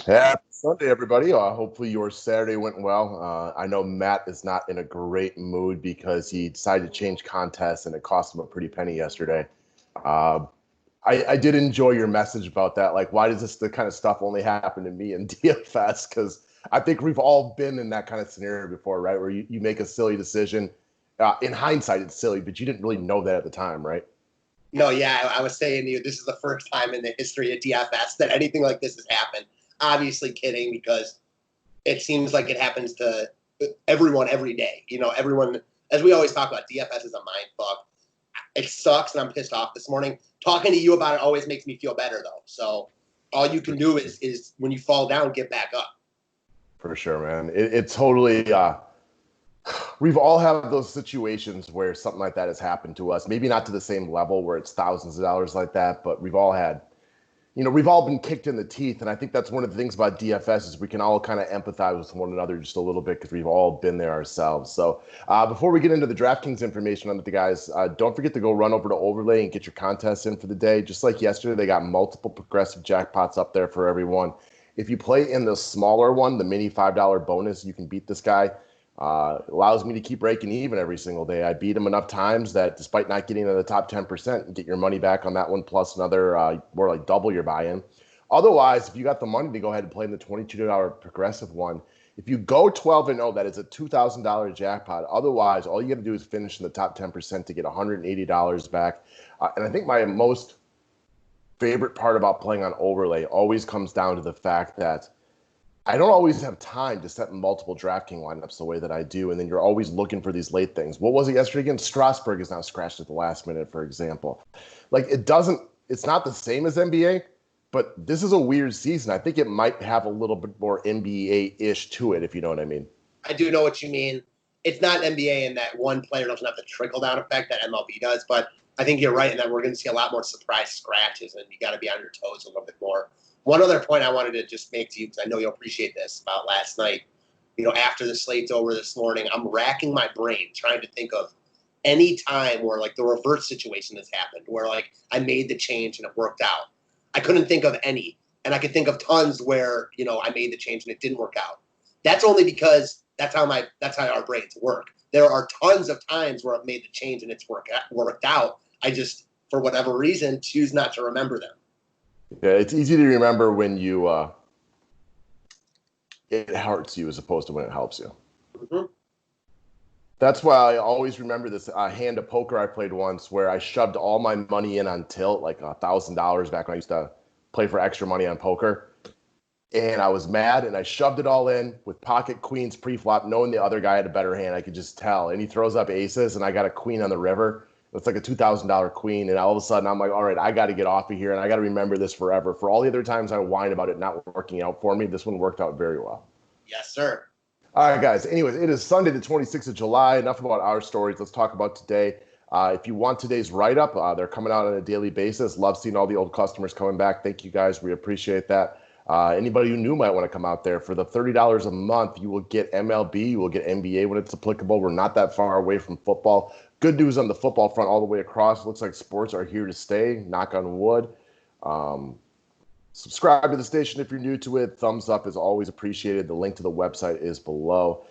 Happy Sunday, everybody. Hopefully your Saturday went well. I know Matt is not in a great mood because he decided to change contests and it cost him a pretty penny yesterday. Uh, I did enjoy your message about that. Like, why does the kind of stuff only happen to me in DFS? Because I think we've all been in that kind of scenario before, right? Where you make a silly decision. In hindsight, it's silly, but you didn't really know that at the time, right? No, yeah, I was saying to you, this is the first time in the history of DFS that anything like this has happened. Obviously kidding, because it seems like it happens to everyone every day. Everyone, as we always talk about, DFS is a mind fuck. It sucks, and I'm pissed off this morning. Talking to you about it always makes me feel better, though. So all you can do is when you fall down, get back up. For sure, man. It totally we've all had those situations where something like that has happened to us. Maybe not to the same level where it's thousands of dollars like that, but we've all been kicked in the teeth. And I think that's one of the things about DFS is we can all kind of empathize with one another just a little bit because we've all been there ourselves. So before we get into the DraftKings information on the guys, don't forget to go run over to Overlay and get your contests in for the day. Just like yesterday, they got multiple progressive jackpots up there for everyone. If you play in the smaller one, the mini $5 bonus, you can beat this guy. Allows me to keep breaking even every single day. I beat him enough times that despite not getting into the top 10%, you get your money back on that one plus another more like double your buy-in. Otherwise, if you got the money to go ahead and play in the $22 progressive one, if you go 12-0, that is a $2,000 jackpot. Otherwise, all you got to do is finish in the top 10% to get $180 back. And I think my most favorite part about playing on Overlay always comes down to the fact that I don't always have time to set multiple DraftKings lineups the way that I do, and then you're always looking for these late things. What was it yesterday again? Strasburg is now scratched at the last minute, for example. Like, it's not the same as NBA, but this is a weird season. I think it might have a little bit more NBA-ish to it, if you know what I mean. I do know what you mean. It's not NBA in that one player doesn't have the trickle-down effect that MLB does, but I think you're right in that we're going to see a lot more surprise scratches, and you got to be on your toes a little bit more. One other point I wanted to just make to you, because I know you'll appreciate this, about last night. After the slate's over this morning, I'm racking my brain trying to think of any time where, like, the reverse situation has happened, where, like, I made the change and it worked out. I couldn't think of any, and I could think of tons where, I made the change and it didn't work out. That's only because that's how our brains work. There are tons of times where I've made the change and it's worked out. I just, for whatever reason, choose not to remember them. Yeah, it's easy to remember when it hurts you as opposed to when it helps you. Mm-hmm. That's why I always remember this hand of poker I played once where I shoved all my money in on tilt, like $1,000 back when I used to play for extra money on poker. And I was mad, and I shoved it all in with pocket queens pre-flop, knowing the other guy had a better hand. I could just tell. And he throws up aces, and I got a queen on the river. It's like a $2,000 queen, and all of a sudden I'm like, all right, I got to get off of here, and I got to remember this forever. For all the other times I whine about it not working out for me, this one worked out very well. Yes, sir. All right, guys. Anyways, it is Sunday, the 26th of July. Enough about our stories. Let's talk about today. If you want today's write-up, they're coming out on a daily basis. Love seeing all the old customers coming back. Thank you, guys. We appreciate that. Anybody who new might want to come out there. For the $30 a month, you will get MLB, you will get NBA when it's applicable. We're not that far away from football. Good news on the football front all the way across. Looks like sports are here to stay. Knock on wood. Subscribe to the station if you're new to it. Thumbs up is always appreciated. The link to the website is below.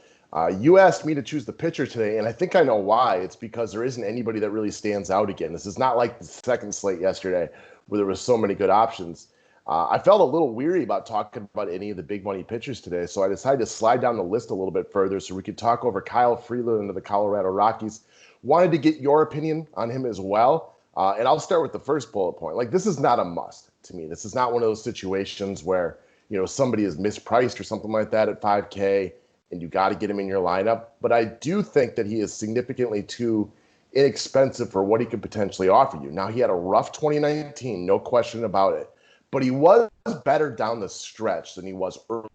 You asked me to choose the pitcher today, and I think I know why. It's because there isn't anybody that really stands out again. This is not like the second slate yesterday where there was so many good options. I felt a little weary about talking about any of the big money pitchers today, so I decided to slide down the list a little bit further so we could talk over Kyle Freeland of the Colorado Rockies. Wanted to get your opinion on him as well, and I'll start with the first bullet point. Like, this is not a must to me. This is not one of those situations where, somebody is mispriced or something like that at 5K, and you got to get him in your lineup. But I do think that he is significantly too inexpensive for what he could potentially offer you. Now, he had a rough 2019, no question about it. But he was better down the stretch than he was early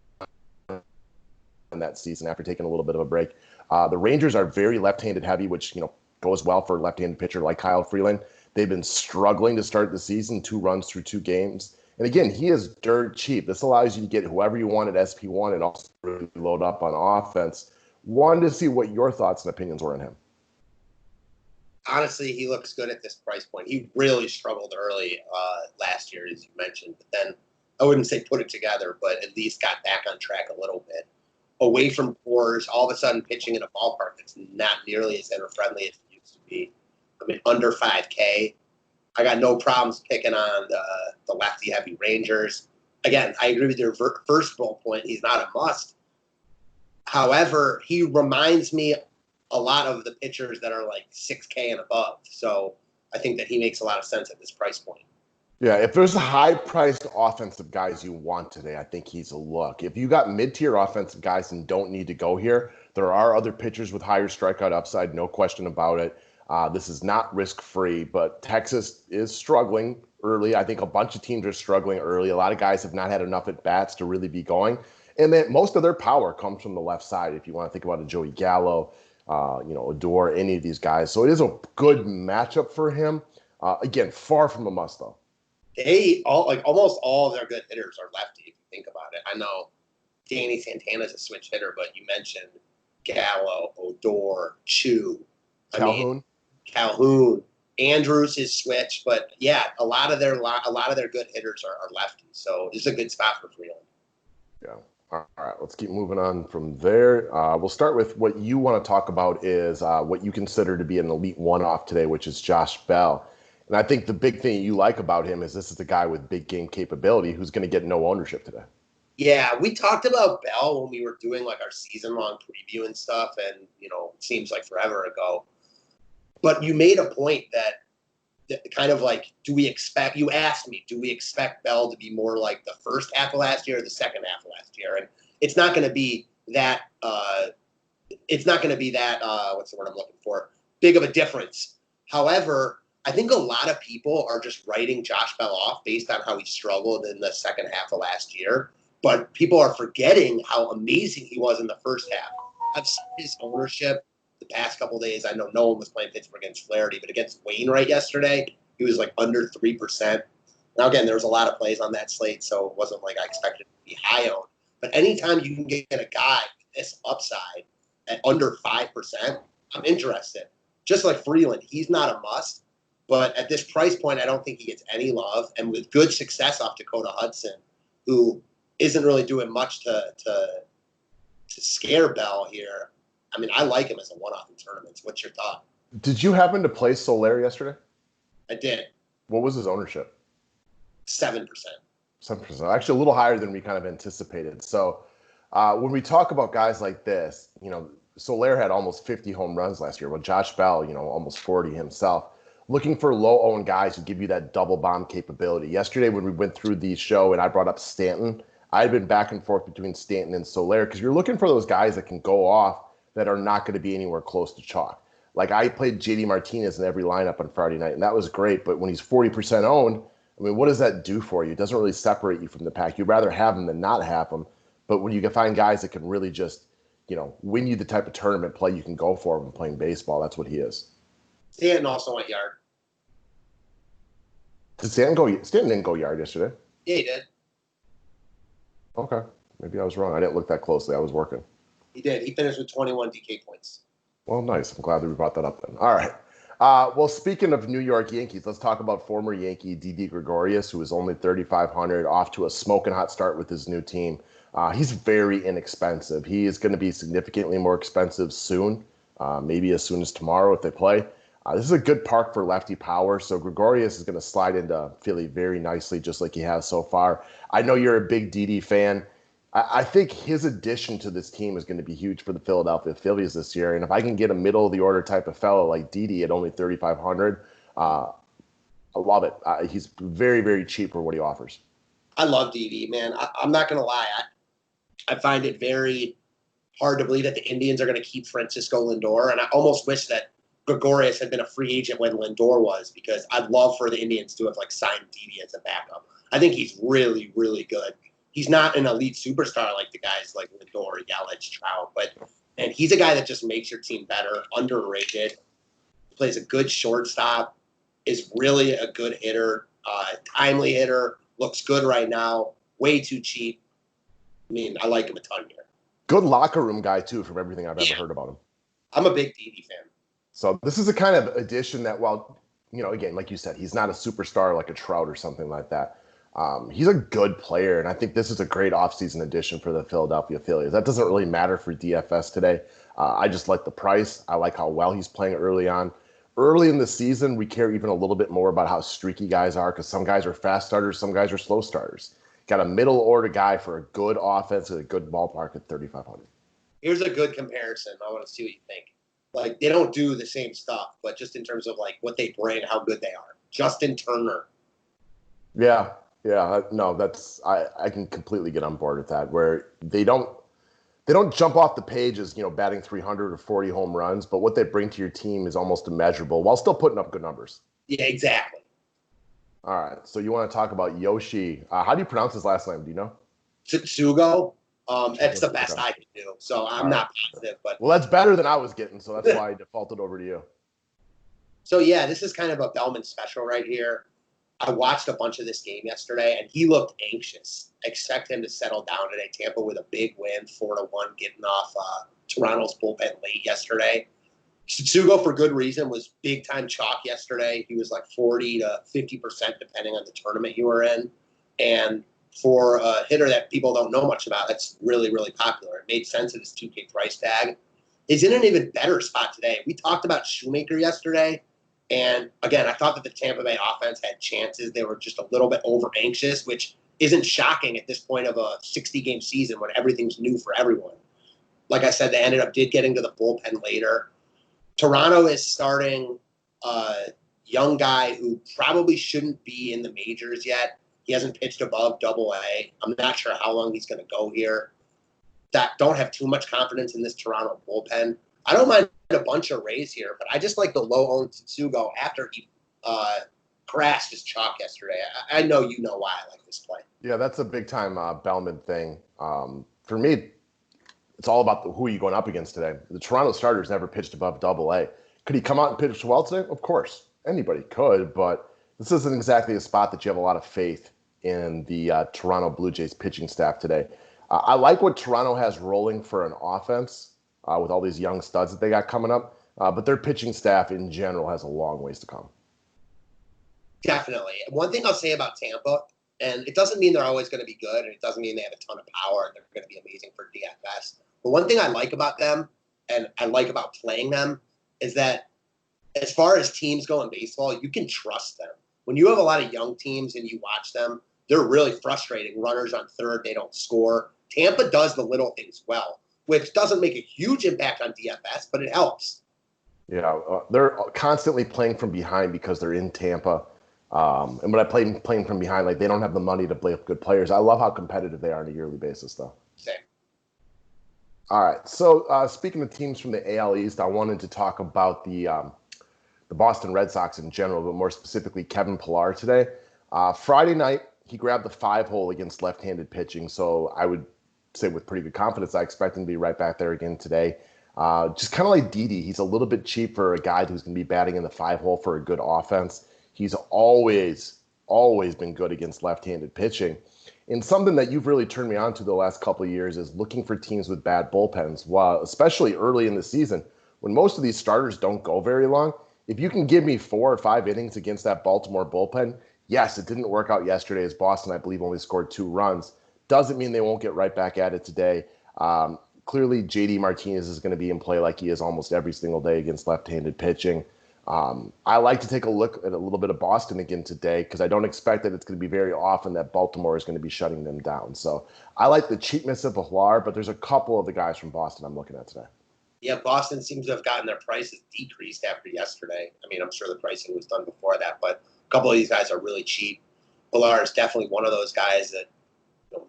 in that season after taking a little bit of a break. The Rangers are very left-handed heavy, which goes well for a left-handed pitcher like Kyle Freeland. They've been struggling to start the season, 2 runs through 2 games. And again, he is dirt cheap. This allows you to get whoever you want at SP1 and also really load up on offense. Wanted to see what your thoughts and opinions were on him. Honestly, he looks good at this price point. He really struggled early last year, as you mentioned. But then I wouldn't say put it together, but at least got back on track a little bit. Away from Coors, all of a sudden pitching in a ballpark that's not nearly as hitter-friendly as it used to be. I mean, under 5K. I got no problems picking on the lefty-heavy Rangers. Again, I agree with your first bullet point. He's not a must. However, he reminds me a lot of the pitchers that are like 6K and above. So I think that he makes a lot of sense at this price point. Yeah, if there's high-priced offensive guys you want today, I think he's a look. If you got mid-tier offensive guys and don't need to go here, there are other pitchers with higher strikeout upside, no question about it. This is not risk-free, but Texas is struggling early. I think a bunch of teams are struggling early. A lot of guys have not had enough at-bats to really be going. And then most of their power comes from the left side, if you want to think about a Joey Gallo, Odor, any of these guys. So it is a good matchup for him. Again, far from a must, though. Almost all of their good hitters are lefty, if you think about it. I know Danny Santana's a switch hitter, but you mentioned Gallo, Odor, Chu. Calhoun. Andrews is switch, but yeah, a lot of their good hitters are lefties. So this is a good spot for Freeland. Yeah. All right, let's keep moving on from there. We'll start with what you want to talk about is what you consider to be an elite one-off today, which is Josh Bell. And I think the big thing you like about him is this is the guy with big game capability who's going to get no ownership today. Yeah, we talked about Bell when we were doing like our season-long preview and stuff, and it seems like forever ago. But you made a point that kind of like, you asked me, do we expect Bell to be more like the first half of last year or the second half of last year? And it's not going to be that, what's the word I'm looking for, big of a difference. However, I think a lot of people are just writing Josh Bell off based on how he struggled in the second half of last year. But people are forgetting how amazing he was in the first half. I've seen his ownership the past couple of days. I know no one was playing Pittsburgh against Flaherty, but against Wainwright yesterday, he was like under 3%. Now, again, there was a lot of plays on that slate, so it wasn't like I expected it to be high owned. But anytime you can get a guy with this upside at under 5%, I'm interested. Just like Freeland, he's not a must. But at this price point, I don't think he gets any love. And with good success off Dakota Hudson, who isn't really doing much to scare Bell here, I mean, I like him as a one-off in tournaments. What's your thought? Did you happen to play Soler yesterday? I did. What was his ownership? 7%. 7%. Actually, a little higher than we kind of anticipated. So when we talk about guys like this, Soler had almost 50 home runs last year. Well, Josh Bell, almost 40 himself. Looking for low-owned guys who give you that double bomb capability. Yesterday when we went through the show and I brought up Stanton, I had been back and forth between Stanton and Soler because you're looking for those guys that can go off that are not going to be anywhere close to chalk. Like I played JD Martinez in every lineup on Friday night, and that was great. But when he's 40% owned, I mean, what does that do for you? It doesn't really separate you from the pack. You'd rather have him than not have him. But when you can find guys that can really just, win you the type of tournament play you can go for when playing baseball, that's what he is. Stanton also went yard. Did Stanton go? Stanton didn't go yard yesterday. Yeah, he did. Okay. Maybe I was wrong. I didn't look that closely. I was working. He did. He finished with 21 DK points. Well, nice. I'm glad that we brought that up then. All right. Well, speaking of New York Yankees, let's talk about former Yankee Didi Gregorius, who is only 3,500, off to a smoking hot start with his new team. He's very inexpensive. He is going to be significantly more expensive soon, maybe as soon as tomorrow if they play. This is a good park for lefty power, so Gregorius is going to slide into Philly very nicely, just like he has so far. I know you're a big Didi fan. I think his addition to this team is going to be huge for the Philadelphia Phillies this year. And if I can get a middle-of-the-order type of fellow like Didi at only 3,500, I love it. He's very, very cheap for what he offers. I love Didi, man. I'm not going to lie. I find it very hard to believe that the Indians are going to keep Francisco Lindor. And I almost wish that Gregorius had been a free agent when Lindor was, because I'd love for the Indians to have signed Didi as a backup. I think he's really, really good. He's not an elite superstar like the guys like Lindor, Yelich, Trout, and he's a guy that just makes your team better, underrated, plays a good shortstop, is really a good hitter, timely hitter, looks good right now, way too cheap. I mean, I like him a ton here. Good locker room guy, too, from everything I've ever heard about him. I'm a big Didi fan. So this is the kind of addition that, again, like you said, he's not a superstar like a Trout or something like that. He's a good player, and I think this is a great offseason addition for the Philadelphia Phillies. That doesn't really matter for DFS today. I just like the price. I like how well he's playing early on. Early in the season, we care even a little bit more about how streaky guys are because some guys are fast starters, some guys are slow starters. Got a middle order guy for a good offense at a good ballpark at 3,500. Here's a good comparison. I want to see what you think. Like, they don't do the same stuff, but just in terms of like what they bring, how good they are. Justin Turner. Yeah, no, I can completely get on board with that. Where they don't jump off the page as batting 300 or 40 home runs, but what they bring to your team is almost immeasurable while still putting up good numbers. Yeah, exactly. All right, so you want to talk about Yoshi? How do you pronounce his last name? Do you know? Tsugo. That's the best I can do. So I'm not positive, but well, that's better than I was getting, so that's why I defaulted over to you. So yeah, this is kind of a Bellman special right here. I watched a bunch of this game yesterday, and he looked anxious. I expect him to settle down today. Tampa with a big win, 4-1, getting off Toronto's bullpen late yesterday. Tsugo, for good reason, was big-time chalk yesterday. He was like 40 to 50%, depending on the tournament you were in. And for a hitter that people don't know much about, that's really, really popular. It made sense at his 2K price tag. He's in an even better spot today. We talked about Shoemaker yesterday. And again, I thought that the Tampa Bay offense had chances. They were just a little bit over anxious, which isn't shocking at this point of a 60-game season when everything's new for everyone. Like I said, they did getting to the bullpen later. Toronto is starting a young guy who probably shouldn't be in the majors yet. He hasn't pitched above Double-A. I'm not sure how long he's going to go here. Don't have too much confidence in this Toronto bullpen. I don't mind a bunch of Rays here, but I just like the low-owned Tsugo after he crashed his chalk yesterday. I know you know why I like this play. Yeah, that's a big-time Bellman thing. For me, it's all about who are you going up against today. The Toronto starters never pitched above Double-A. Could he come out and pitch well today? Of course. Anybody could, but this isn't exactly a spot that you have a lot of faith in the Toronto Blue Jays pitching staff today. I like what Toronto has rolling for an offense with all these young studs that they got coming up, but their pitching staff in general has a long ways to come. Definitely. One thing I'll say about Tampa, and it doesn't mean they're always going to be good, and it doesn't mean they have a ton of power and they're going to be amazing for DFS. But one thing I like about them, and I like about playing them, is that as far as teams go in baseball, you can trust them. When you have a lot of young teams and you watch them, they're really frustrating. Runners on third, they don't score. Tampa does the little things well, which doesn't make a huge impact on DFS, but it helps. Yeah, they're constantly playing from behind because they're in Tampa. And when I play playing from behind, like they don't have the money to play with good players. I love how competitive they are on a yearly basis, though. Same. All right. So speaking of teams from the AL East, I wanted to talk about the Boston Red Sox in general, but more specifically Kevin Pillar today. Friday night, he grabbed the 5-hole against left-handed pitching. So I would say with pretty good confidence, I expect him to be right back there again today. Just kind of like Didi, he's a little bit cheap for a guy who's going to be batting in the 5-hole for a good offense. He's always been good against left-handed pitching. And something that you've really turned me on to the last couple of years is looking for teams with bad bullpens, especially early in the season when most of these starters don't go very long. If you can give me 4 or 5 innings against that Baltimore bullpen, yes, it didn't work out yesterday as Boston, I believe, only scored 2 runs. Doesn't mean they won't get right back at it today. Clearly, JD Martinez is going to be in play like he is almost every single day against left-handed pitching. I like to take a look at a little bit of Boston again today because I don't expect that it's going to be very often that Baltimore is going to be shutting them down. So I like the cheapness of Pillar, but there's a couple of the guys from Boston I'm looking at today. Yeah, Boston seems to have gotten their prices decreased after yesterday. I mean, I'm sure the pricing was done before that, but a couple of these guys are really cheap. Pillar is definitely one of those guys that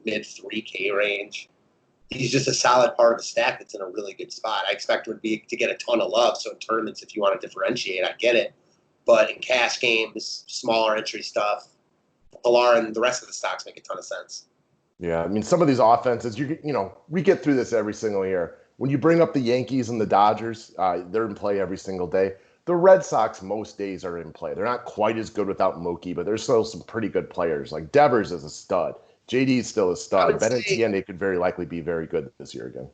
mid 3K range. He's just a solid part of a stack that's in a really good spot. I expect him to get a ton of love. So in tournaments, if you want to differentiate, I get it. But in cash games, smaller entry stuff, Pillar and the rest of the stocks make a ton of sense. Yeah, I mean, some of these offenses, we get through this every single year. When you bring up the Yankees and the Dodgers, they're in play every single day. The Red Sox most days are in play. They're not quite as good without Mookie, but there's still some pretty good players. Like Devers is a stud. JD is still a stud. Benintendi could very likely be very good this year again.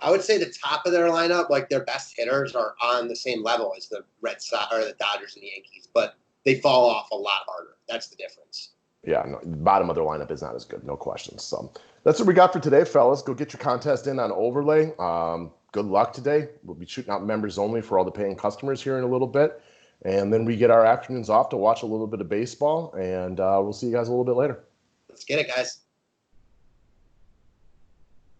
I would say the top of their lineup, like their best hitters, are on the same level as the Red Sox or the Dodgers and the Yankees, but they fall off a lot harder. That's the difference. Yeah, no, the bottom of their lineup is not as good, no questions. So that's what we got for today, fellas. Go get your contest in on Overlay. Good luck today. We'll be shooting out members only for all the paying customers here in a little bit. And then we get our afternoons off to watch a little bit of baseball. And we'll see you guys a little bit later. Let's get it, guys.